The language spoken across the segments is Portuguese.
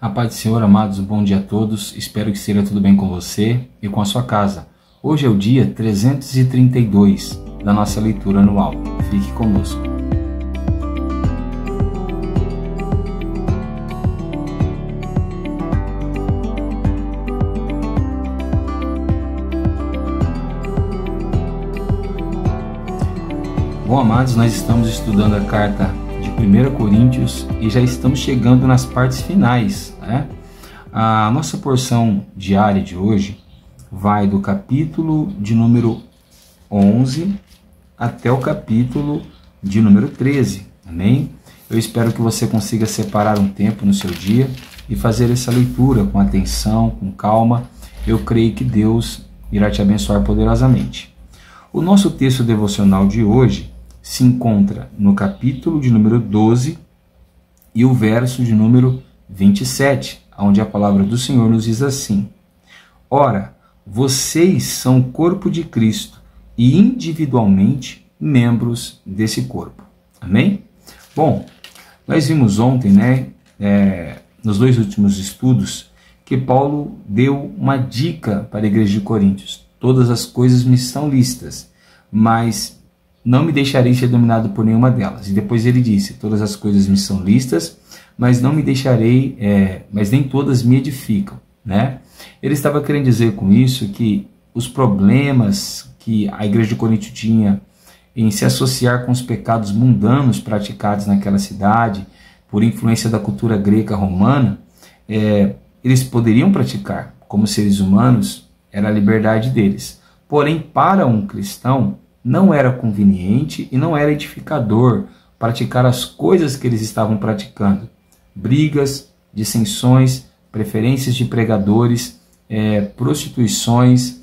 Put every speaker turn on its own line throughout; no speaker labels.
A paz do Senhor, amados, um bom dia a todos. Espero que esteja tudo bem com você e com a sua casa. Hoje é o dia 332 da nossa leitura anual. Fique conosco. Bom, amados, nós estamos estudando a carta de 1 Coríntios e já estamos chegando nas partes finais, né? A nossa porção diária de hoje vai do capítulo de número 11 até o capítulo de número 13, amém? Eu espero que você consiga separar um tempo no seu dia e fazer essa leitura com atenção, com calma. Eu creio que Deus irá te abençoar poderosamente. O nosso texto devocional de hoje se encontra no capítulo de número 12 e o verso de número 27, onde a palavra do Senhor nos diz assim: Ora, vocês são o corpo de Cristo e individualmente membros desse corpo. Amém? Bom, nós vimos ontem, nos dois últimos estudos, que Paulo deu uma dica para a igreja de Coríntios. Todas as coisas me são lícitas, mas não me deixarei ser dominado por nenhuma delas. E depois ele disse: todas as coisas me são lícitas, mas não me deixarei, mas nem todas me edificam, né? Ele estava querendo dizer com isso que os problemas que a igreja de Corinto tinha em se associar com os pecados mundanos praticados naquela cidade, por influência da cultura greca romana, eles poderiam praticar como seres humanos, era a liberdade deles. Porém, para um cristão, não era conveniente e não era edificador praticar as coisas que eles estavam praticando. Brigas, dissensões, preferências de pregadores, prostituições,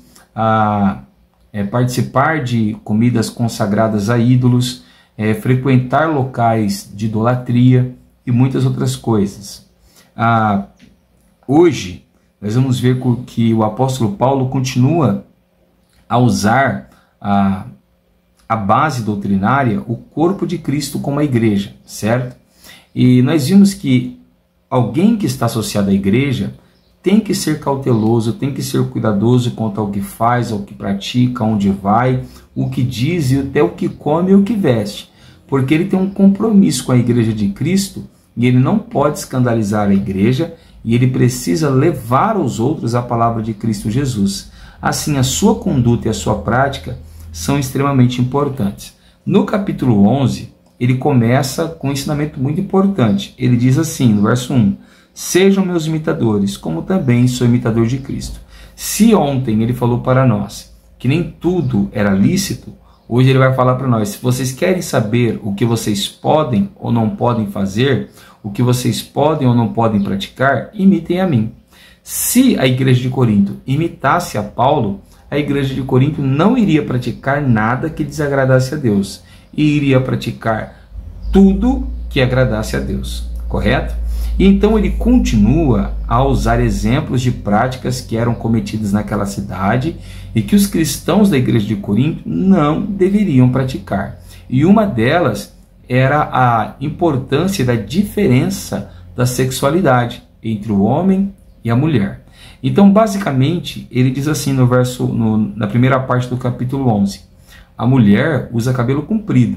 participar de comidas consagradas a ídolos, frequentar locais de idolatria e muitas outras coisas. Hoje, nós vamos ver que o apóstolo Paulo continua a usar a base doutrinária, o corpo de Cristo como a igreja, certo? E nós vimos que alguém que está associado à igreja tem que ser cauteloso, tem que ser cuidadoso quanto ao que faz, ao que pratica, onde vai, o que diz e até o que come e o que veste, porque ele tem um compromisso com a igreja de Cristo e ele não pode escandalizar a igreja e ele precisa levar aos outros a palavra de Cristo Jesus. Assim, a sua conduta e a sua prática são extremamente importantes. No capítulo 11, ele começa com um ensinamento muito importante. Ele diz assim, no verso 1, sejam meus imitadores, como também sou imitador de Cristo. Se ontem ele falou para nós que nem tudo era lícito, hoje ele vai falar para nós, se vocês querem saber o que vocês podem ou não podem fazer, o que vocês podem ou não podem praticar, imitem a mim. Se a igreja de Corinto imitasse a Paulo, a igreja de Corinto não iria praticar nada que desagradasse a Deus, e iria praticar tudo que agradasse a Deus, correto? E então ele continua a usar exemplos de práticas que eram cometidas naquela cidade e que os cristãos da igreja de Corinto não deveriam praticar. E uma delas era a importância da diferença da sexualidade entre o homem e a mulher. Então, basicamente, ele diz assim na primeira parte do capítulo 11, a mulher usa cabelo comprido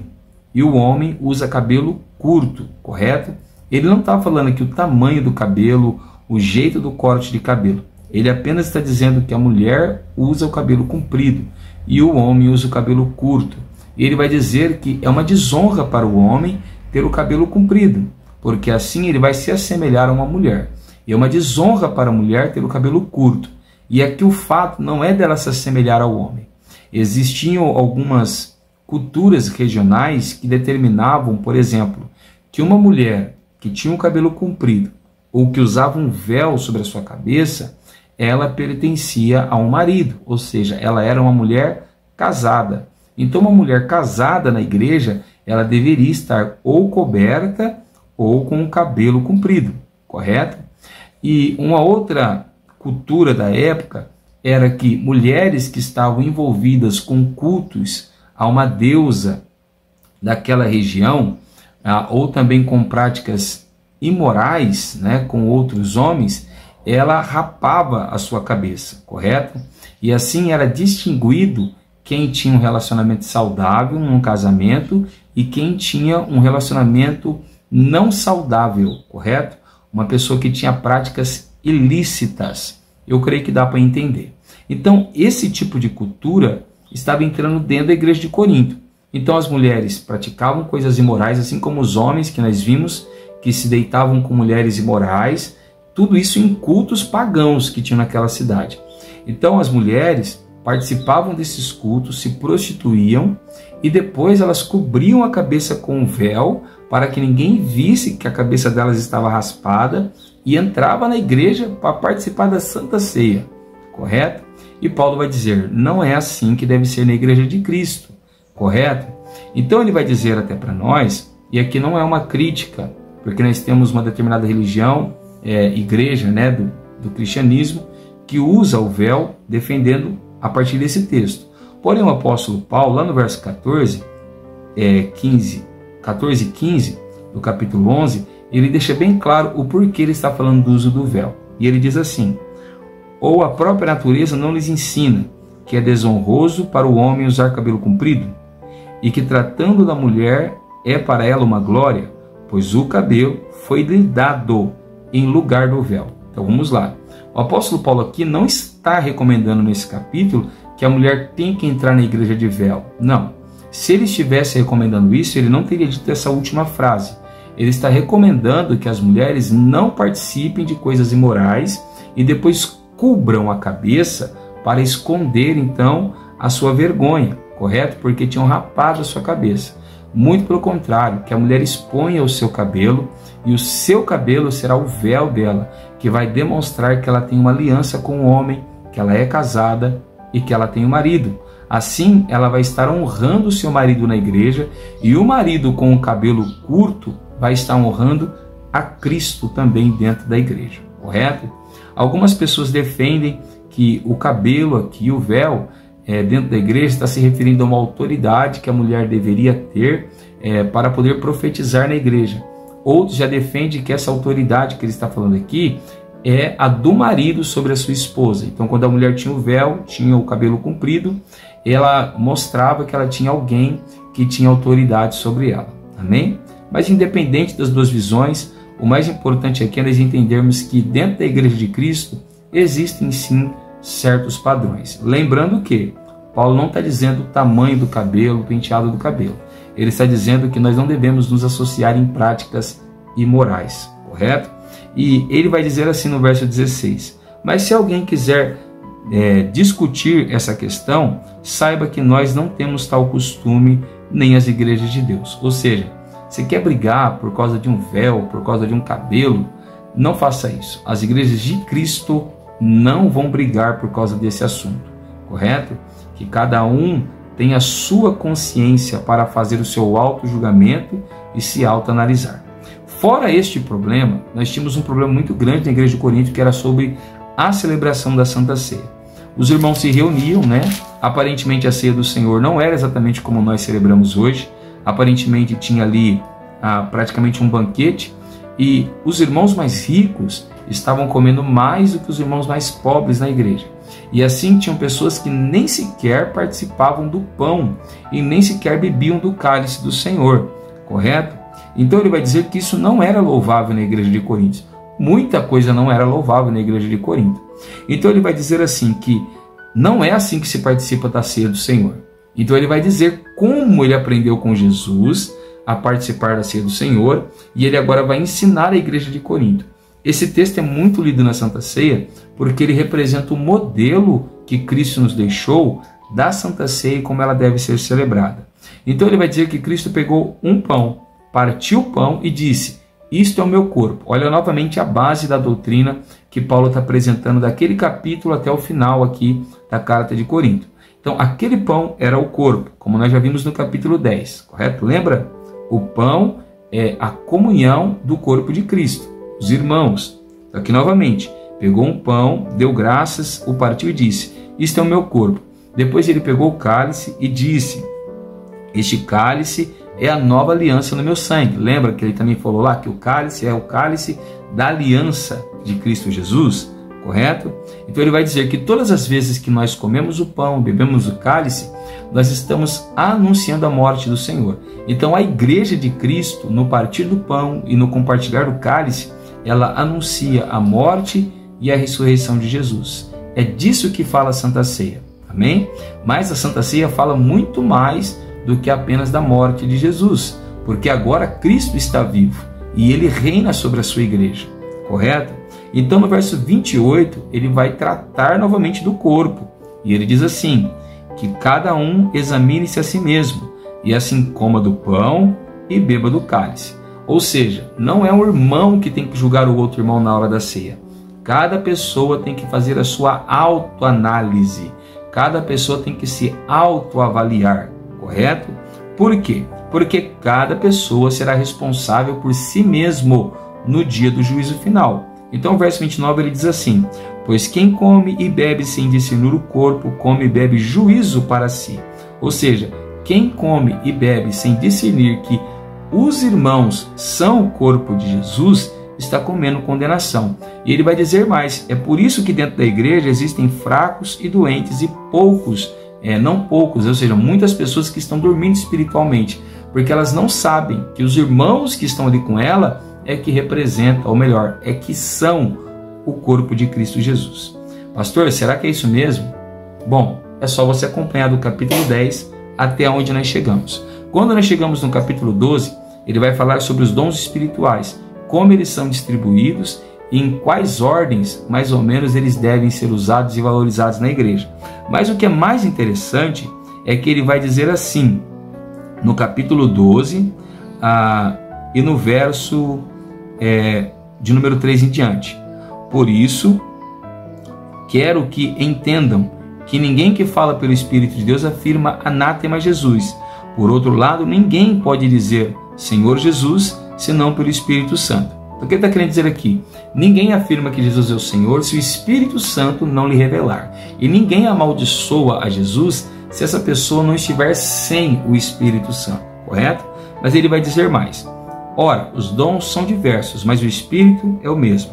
e o homem usa cabelo curto, correto? Ele não está falando aqui o tamanho do cabelo, o jeito do corte de cabelo. Ele apenas está dizendo que a mulher usa o cabelo comprido e o homem usa o cabelo curto. Ele vai dizer que é uma desonra para o homem ter o cabelo comprido, porque assim ele vai se assemelhar a uma mulher. E é uma desonra para a mulher ter o cabelo curto. E aqui o fato não é dela se assemelhar ao homem. Existiam algumas culturas regionais que determinavam, por exemplo, que uma mulher que tinha o cabelo comprido ou que usava um véu sobre a sua cabeça, ela pertencia a um marido, ou seja, ela era uma mulher casada. Então uma mulher casada na igreja, ela deveria estar ou coberta ou com o cabelo comprido, correto? E uma outra cultura da época era que mulheres que estavam envolvidas com cultos a uma deusa daquela região, ou também com práticas imorais, né, com outros homens, ela rapava a sua cabeça, correto? E assim era distinguido quem tinha um relacionamento saudável num casamento e quem tinha um relacionamento não saudável, correto? Uma pessoa que tinha práticas ilícitas. Eu creio que dá para entender. Então, esse tipo de cultura estava entrando dentro da igreja de Corinto. Então, as mulheres praticavam coisas imorais, assim como os homens que nós vimos que se deitavam com mulheres imorais, tudo isso em cultos pagãos que tinham naquela cidade. Então, as mulheres participavam desses cultos, se prostituíam e depois elas cobriam a cabeça com um véu para que ninguém visse que a cabeça delas estava raspada e entrava na igreja para participar da Santa Ceia, correto? E Paulo vai dizer, não é assim que deve ser na igreja de Cristo, correto? Então ele vai dizer até para nós, e aqui não é uma crítica, porque nós temos uma determinada religião, igreja, né, do cristianismo, que usa o véu defendendo a partir desse texto. Porém, o apóstolo Paulo, lá no verso 14 e 15 do capítulo 11, ele deixa bem claro o porquê ele está falando do uso do véu. E ele diz assim, ou a própria natureza não lhes ensina que é desonroso para o homem usar cabelo comprido, e que tratando da mulher é para ela uma glória, pois o cabelo foi lhe dado em lugar do véu. Então vamos lá. O apóstolo Paulo aqui não está recomendando nesse capítulo que a mulher tem que entrar na igreja de véu. Não. Se ele estivesse recomendando isso, ele não teria dito essa última frase. Ele está recomendando que as mulheres não participem de coisas imorais e depois cubram a cabeça para esconder então a sua vergonha, correto? Porque tinham rapado a sua cabeça. Muito pelo contrário, que a mulher exponha o seu cabelo e o seu cabelo será o véu dela, que vai demonstrar que ela tem uma aliança com o homem, que ela é casada e que ela tem um marido. Assim, ela vai estar honrando o seu marido na igreja e o marido com o cabelo curto vai estar honrando a Cristo também dentro da igreja, correto? Algumas pessoas defendem que o cabelo aqui, o véu, dentro da igreja está se referindo a uma autoridade que a mulher deveria ter para poder profetizar na igreja. Outros já defendem que essa autoridade que ele está falando aqui é a do marido sobre a sua esposa. Então, quando a mulher tinha o véu, tinha o cabelo comprido, ela mostrava que ela tinha alguém que tinha autoridade sobre ela. Amém? Mas independente das duas visões, o mais importante aqui é nós entendermos que dentro da igreja de Cristo existem sim certos padrões. Lembrando que Paulo não está dizendo o tamanho do cabelo, o penteado do cabelo. Ele está dizendo que nós não devemos nos associar em práticas imorais, correto? E ele vai dizer assim no verso 16, mas se alguém quiser discutir essa questão, saiba que nós não temos tal costume nem as igrejas de Deus. Ou seja, você quer brigar por causa de um véu, por causa de um cabelo, não faça isso. As igrejas de Cristo não vão brigar por causa desse assunto, correto? Que cada um tenha a sua consciência para fazer o seu auto-julgamento e se auto-analisar. Fora este problema, nós tínhamos um problema muito grande na igreja de Corinto, que era sobre a celebração da Santa Ceia. Os irmãos se reuniam, né? Aparentemente a ceia do Senhor não era exatamente como nós celebramos hoje. Aparentemente tinha ali praticamente um banquete, e os irmãos mais ricos estavam comendo mais do que os irmãos mais pobres na igreja. E assim tinham pessoas que nem sequer participavam do pão e nem sequer bebiam do cálice do Senhor, correto? Então ele vai dizer que isso não era louvável na igreja de Corinto. Muita coisa não era louvável na igreja de Corinto. Então ele vai dizer assim que não é assim que se participa da ceia do Senhor. Então ele vai dizer como ele aprendeu com Jesus a participar da ceia do Senhor, e ele agora vai ensinar a igreja de Corinto. Esse texto é muito lido na Santa Ceia porque ele representa o modelo que Cristo nos deixou da Santa Ceia e como ela deve ser celebrada. Então ele vai dizer que Cristo pegou um pão, partiu o pão e disse: isto é o meu corpo. Olha novamente a base da doutrina que Paulo está apresentando daquele capítulo até o final aqui da carta de Corinto. Então aquele pão era o corpo, como nós já vimos no capítulo 10, correto? Lembra? O pão é a comunhão do corpo de Cristo, os irmãos. Aqui novamente, pegou um pão, deu graças, o partiu e disse: isto é o meu corpo. Depois ele pegou o cálice e disse: este cálice é a nova aliança no meu sangue. Lembra que ele também falou lá que o cálice é o cálice da aliança de Cristo Jesus, correto? Então ele vai dizer que todas as vezes que nós comemos o pão, bebemos o cálice, nós estamos anunciando a morte do Senhor. Então a igreja de Cristo, no partir do pão e no compartilhar do cálice, ela anuncia a morte e a ressurreição de Jesus. É disso que fala a Santa Ceia, amém? Mas a Santa Ceia fala muito mais do que apenas da morte de Jesus, porque agora Cristo está vivo e ele reina sobre a sua igreja, correto? Então no verso 28 ele vai tratar novamente do corpo, e ele diz assim, que cada um examine-se a si mesmo, e assim coma do pão e beba do cálice. Ou seja, não é um irmão que tem que julgar o outro irmão na hora da ceia. Cada pessoa tem que fazer a sua autoanálise. Cada pessoa tem que se autoavaliar, correto? Por quê? Porque cada pessoa será responsável por si mesmo no dia do juízo final. Então o verso 29 ele diz assim, pois quem come e bebe sem discernir o corpo, come e bebe juízo para si. Ou seja, quem come e bebe sem discernir que os irmãos são o corpo de Jesus, está comendo condenação. E ele vai dizer mais, é por isso que dentro da igreja existem fracos e doentes e poucos, não poucos, ou seja, muitas pessoas que estão dormindo espiritualmente, porque elas não sabem que os irmãos que estão ali com ela é que representam, ou melhor, é que são o corpo de Cristo Jesus. Pastor, será que é isso mesmo? Bom, é só você acompanhar do capítulo 10 até onde nós chegamos. Quando nós chegamos no capítulo 12, ele vai falar sobre os dons espirituais, como eles são distribuídos e em quais ordens, mais ou menos, eles devem ser usados e valorizados na igreja. Mas o que é mais interessante é que ele vai dizer assim, no capítulo 12 e no verso de número 3 em diante. Por isso, quero que entendam que ninguém que fala pelo Espírito de Deus afirma anátema Jesus. Por outro lado, ninguém pode dizer Senhor Jesus, senão pelo Espírito Santo. O que ele está querendo dizer aqui? Ninguém afirma que Jesus é o Senhor se o Espírito Santo não lhe revelar. E ninguém amaldiçoa a Jesus se essa pessoa não estiver sem o Espírito Santo, correto? Mas ele vai dizer mais. Ora, os dons são diversos, mas o Espírito é o mesmo.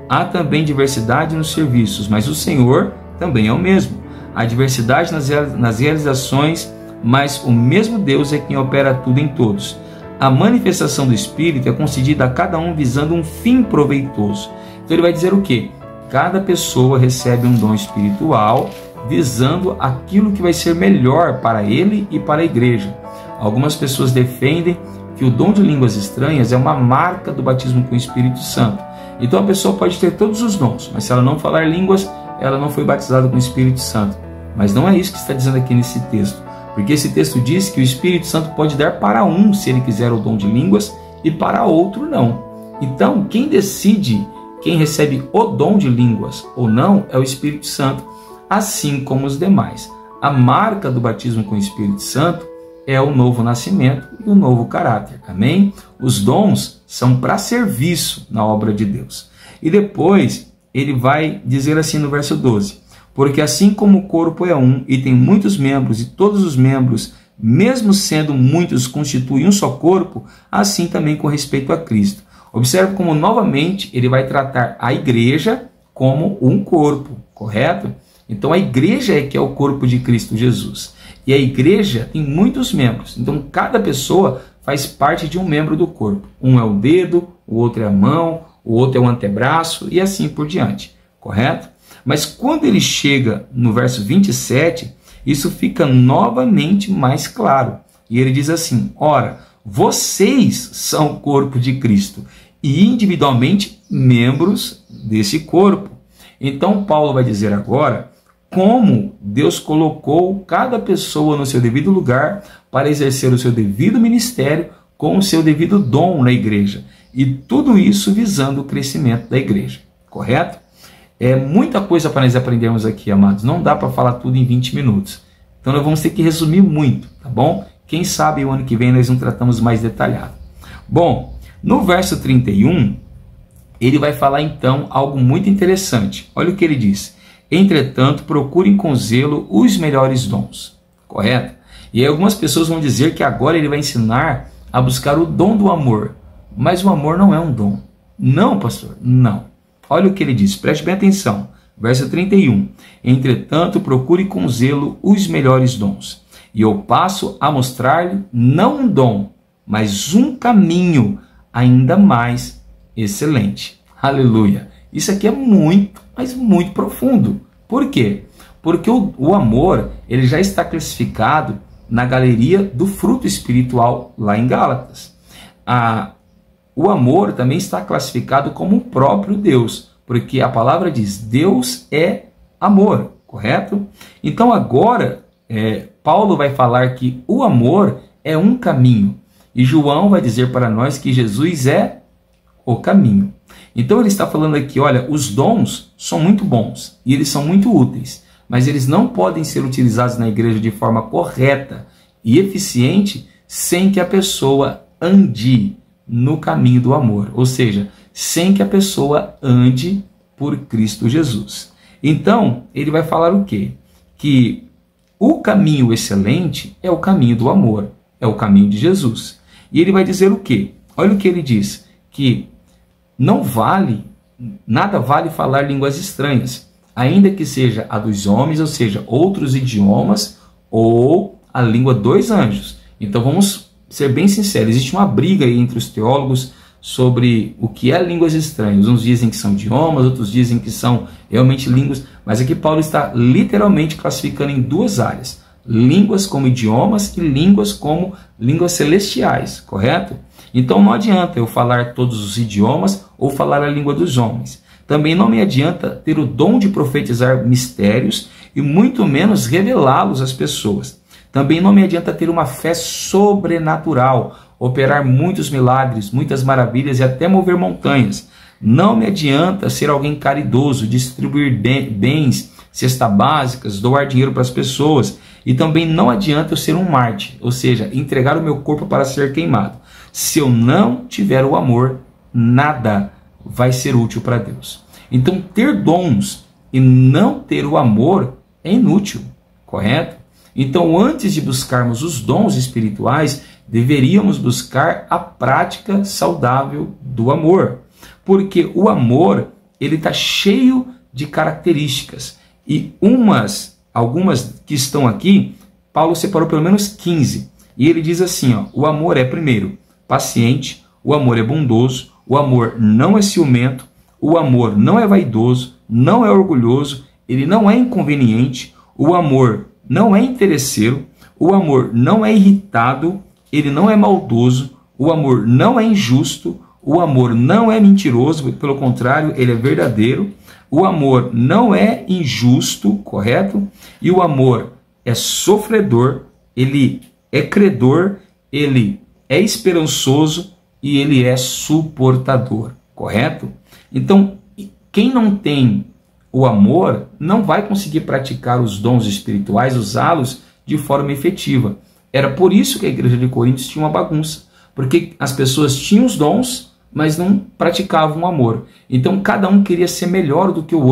Há também diversidade nos serviços, mas o Senhor também é o mesmo. Há diversidade nas realizações, mas o mesmo Deus é quem opera tudo em todos. A manifestação do Espírito é concedida a cada um visando um fim proveitoso. Então ele vai dizer o quê? Cada pessoa recebe um dom espiritual visando aquilo que vai ser melhor para ele e para a igreja. Algumas pessoas defendem que o dom de línguas estranhas é uma marca do batismo com o Espírito Santo. Então a pessoa pode ter todos os dons, mas se ela não falar línguas, ela não foi batizada com o Espírito Santo. Mas não é isso que está dizendo aqui nesse texto. Porque esse texto diz que o Espírito Santo pode dar para um, se ele quiser, o dom de línguas, e para outro não. Então, quem decide, quem recebe o dom de línguas ou não, é o Espírito Santo, assim como os demais. A marca do batismo com o Espírito Santo é o novo nascimento e o novo caráter. Amém? Os dons são para serviço na obra de Deus. E depois, ele vai dizer assim no verso 12. Porque assim como o corpo é um e tem muitos membros, e todos os membros, mesmo sendo muitos, constituem um só corpo, assim também com respeito a Cristo. Observe como novamente ele vai tratar a igreja como um corpo, correto? Então a igreja é que é o corpo de Cristo Jesus. E a igreja tem muitos membros. Então cada pessoa faz parte de um membro do corpo. Um é o dedo, o outro é a mão, o outro é o antebraço e assim por diante, correto? Mas quando ele chega no verso 27, isso fica novamente mais claro. E ele diz assim, ora, vocês são o corpo de Cristo e individualmente membros desse corpo. Então Paulo vai dizer agora como Deus colocou cada pessoa no seu devido lugar para exercer o seu devido ministério com o seu devido dom na igreja. E tudo isso visando o crescimento da igreja, correto? É muita coisa para nós aprendermos aqui, amados. Não dá para falar tudo em 20 minutos. Então nós vamos ter que resumir muito, tá bom? Quem sabe o ano que vem nós não tratamos mais detalhado. Bom, no verso 31, ele vai falar então algo muito interessante. Olha o que ele diz. Entretanto, procurem com zelo os melhores dons, correto? E aí algumas pessoas vão dizer que agora ele vai ensinar a buscar o dom do amor. Mas o amor não é um dom. Não, pastor, não. Olha o que ele diz, preste bem atenção. Verso 31. Entretanto, procure com zelo os melhores dons. E eu passo a mostrar-lhe não um dom, mas um caminho ainda mais excelente. Aleluia. Isso aqui é muito, mas muito profundo. Por quê? Porque o amor, ele já está classificado na galeria do fruto espiritual lá em Gálatas. O amor também está classificado como o próprio Deus, porque a palavra diz, Deus é amor, correto? Então agora, Paulo vai falar que o amor é um caminho, e João vai dizer para nós que Jesus é o caminho. Então ele está falando aqui, olha, os dons são muito bons, e eles são muito úteis, mas eles não podem ser utilizados na igreja de forma correta e eficiente sem que a pessoa ande no caminho do amor, ou seja, sem que a pessoa ande por Cristo Jesus. Então, ele vai falar o quê? Que o caminho excelente é o caminho do amor, é o caminho de Jesus. E ele vai dizer o quê? Olha o que ele diz, que nada vale falar línguas estranhas, ainda que seja a dos homens, ou seja, outros idiomas, ou a língua dos anjos. Então vamos ser bem sinceros, existe uma briga aí entre os teólogos sobre o que é línguas estranhas. Uns dizem que são idiomas, outros dizem que são realmente línguas, mas aqui Paulo está literalmente classificando em duas áreas, línguas como idiomas e línguas como línguas celestiais, correto? Então não adianta eu falar todos os idiomas ou falar a língua dos homens. Também não me adianta ter o dom de profetizar mistérios e muito menos revelá-los às pessoas. Também não me adianta ter uma fé sobrenatural, operar muitos milagres, muitas maravilhas e até mover montanhas. Não me adianta ser alguém caridoso, distribuir bens, cestas básicas, doar dinheiro para as pessoas. E também não adianta eu ser um mártir, ou seja, entregar o meu corpo para ser queimado. Se eu não tiver o amor, nada vai ser útil para Deus. Então ter dons e não ter o amor é inútil, correto? Então, antes de buscarmos os dons espirituais, deveríamos buscar a prática saudável do amor. Porque o amor, ele está cheio de características. E algumas que estão aqui, Paulo separou pelo menos 15. E ele diz assim, ó, o amor é, primeiro, paciente, o amor é bondoso, o amor não é ciumento, o amor não é vaidoso, não é orgulhoso, ele não é inconveniente, o amor não é interesseiro, o amor não é irritado, ele não é maldoso, o amor não é injusto, o amor não é mentiroso, pelo contrário, ele é verdadeiro, o amor não é injusto, correto? E o amor é sofredor, ele é credor, ele é esperançoso e ele é suportador, correto? Então, quem não tem o amor não vai conseguir praticar os dons espirituais, usá-los de forma efetiva. Era por isso que a igreja de Coríntios tinha uma bagunça, porque as pessoas tinham os dons, mas não praticavam o amor. Então cada um queria ser melhor do que o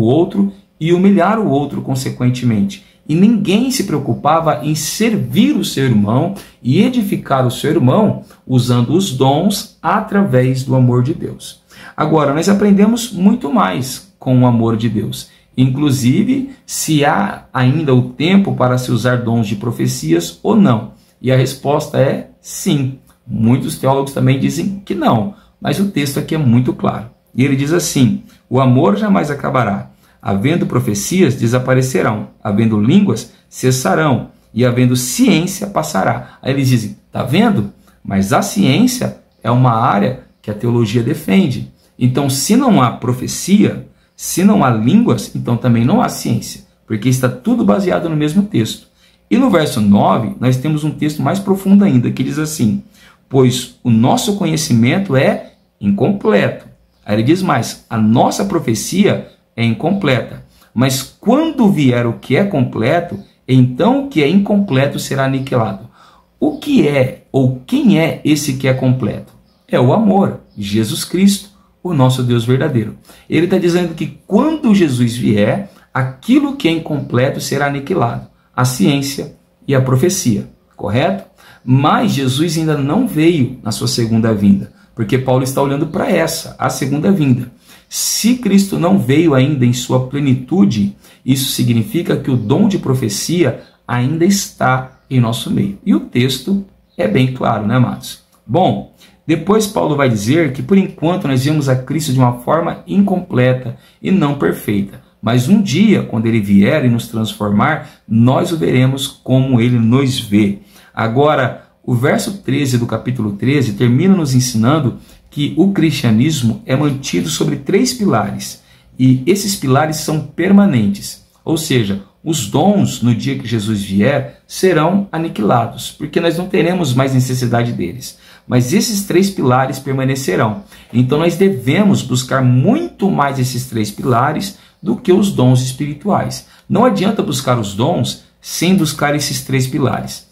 outro e humilhar o outro consequentemente. E ninguém se preocupava em servir o seu irmão e edificar o seu irmão usando os dons através do amor de Deus. Agora, nós aprendemos muito mais com o amor de Deus. Inclusive, se há ainda o tempo para se usar dons de profecias ou não. E a resposta é sim. Muitos teólogos também dizem que não, mas o texto aqui é muito claro. E ele diz assim, o amor jamais acabará. Havendo profecias, desaparecerão. Havendo línguas, cessarão. E havendo ciência, passará. Aí eles dizem, tá vendo? Mas a ciência é uma área que a teologia defende. Então, se não há profecia, se não há línguas, então também não há ciência, porque está tudo baseado no mesmo texto. E no verso 9, nós temos um texto mais profundo ainda, que diz assim, pois o nosso conhecimento é incompleto. Aí ele diz mais, a nossa profecia é incompleta, mas quando vier o que é completo, então o que é incompleto será aniquilado. O que é, ou quem é esse que é completo? É o amor, Jesus Cristo, o nosso Deus verdadeiro. Ele está dizendo que quando Jesus vier, aquilo que é incompleto será aniquilado. A ciência e a profecia, correto? Mas Jesus ainda não veio na sua segunda vinda, porque Paulo está olhando para a segunda vinda. Se Cristo não veio ainda em sua plenitude, isso significa que o dom de profecia ainda está em nosso meio. E o texto é bem claro, né, amados? Bom, depois Paulo vai dizer que por enquanto nós vemos a Cristo de uma forma incompleta e não perfeita. Mas um dia, quando ele vier e nos transformar, nós o veremos como ele nos vê. Agora, o verso 13 do capítulo 13 termina nos ensinando que o cristianismo é mantido sobre 3 pilares. E esses pilares são permanentes. Ou seja, os dons, no dia que Jesus vier, serão aniquilados, porque nós não teremos mais necessidade deles. Mas esses 3 pilares permanecerão. Então nós devemos buscar muito mais esses 3 pilares do que os dons espirituais. Não adianta buscar os dons sem buscar esses 3 pilares.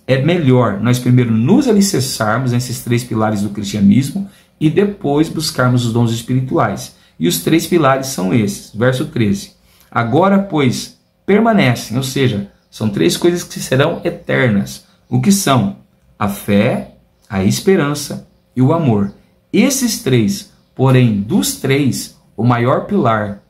É melhor nós primeiro nos alicerçarmos nesses 3 pilares do cristianismo e depois buscarmos os dons espirituais. E os 3 pilares são esses. Verso 13. Agora, pois, permanecem, ou seja, são 3 coisas que serão eternas. O que são? A fé, a esperança e o amor. Esses 3, porém, dos 3, o maior pilar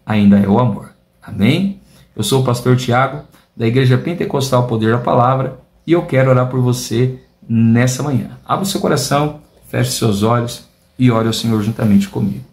ainda é o amor. Amém? Eu sou o pastor Tiago, da Igreja Pentecostal Poder da Palavra, e eu quero orar por você nessa manhã. Abra o seu coração, feche seus olhos e ore ao Senhor juntamente comigo.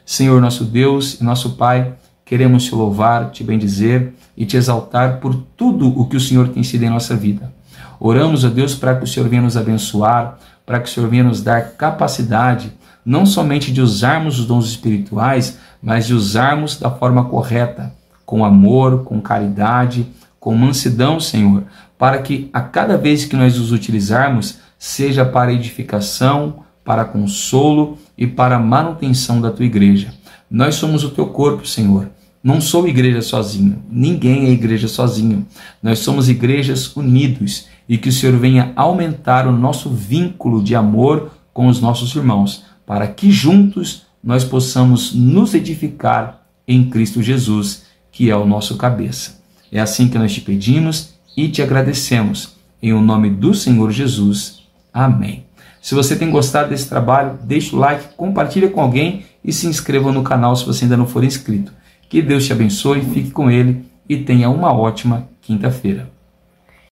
Senhor, nosso Deus e nosso Pai, queremos te louvar, te bendizer e te exaltar por tudo o que o Senhor tem sido em nossa vida. Oramos a Deus para que o Senhor venha nos abençoar, para que o Senhor venha nos dar capacidade, não somente de usarmos os dons espirituais, mas de usarmos da forma correta, com amor, com caridade, com mansidão, Senhor, para que a cada vez que nós os utilizarmos, seja para edificação, para consolo e para a manutenção da tua igreja. Nós somos o teu corpo, Senhor. Não sou igreja sozinho, ninguém é igreja sozinho. Nós somos igrejas unidos e que o Senhor venha aumentar o nosso vínculo de amor com os nossos irmãos, para que juntos nós possamos nos edificar em Cristo Jesus, que é o nosso cabeça. É assim que nós te pedimos e te agradecemos. Em o nome do Senhor Jesus. Amém. Se você tem gostado desse trabalho, deixe o like, compartilhe com alguém e se inscreva no canal se você ainda não for inscrito. Que Deus te abençoe, fique com Ele e tenha uma ótima quinta-feira.